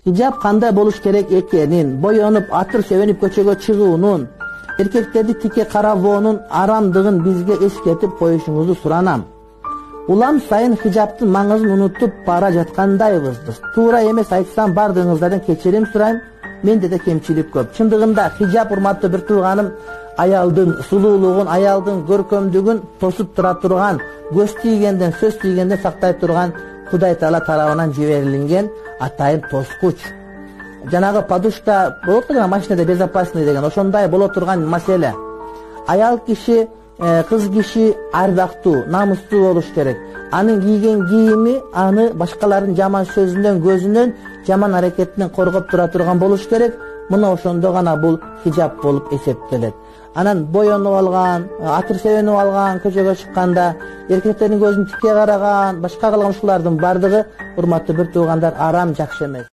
Hijab kандай болуш керек экенин, боюнуп, атыр себенип көчөгө чыгуунун, эркектерди тике карабоонун арамдыгын бизге эскертип коюшуңузду суранам. Улам сайын хижаптын маңызын унутуп бара жаткандайбыз. Туура эмес айтсам бардыгыңыздардан кечирим сурайм. Менде де кемчилик көп. Чындыгында хижаб, урматтуу бир тууганым, аялдын сулуулугун, аялдын көркөмдүгүн тосуп тура турган, көз тийгенден, сөз тийгенден сактай турган Кудай Таала тарабынан жиберилген атайын тоскуч. Жанагы подушка болот да машинада безопасный деген, ошондой боло турган маселе. Аял киши, кыз киши ардактуу, намустуу болуш керек. Анын кийген кийими аны башкалардын жаман сөзүнөн, көзүнөн, жаман аракетинен коргоп тура турган болуш керек. Мына ошондо гана бул хижаб болуп эсептелет. Анан боёнуп алган, атыр себенип алган, көчөгө чыкканда эркектердин көзүн тикке караган, башка кылган ушулардын бардыгы, урматтуу бир туугандар, арам, жакшы эмес.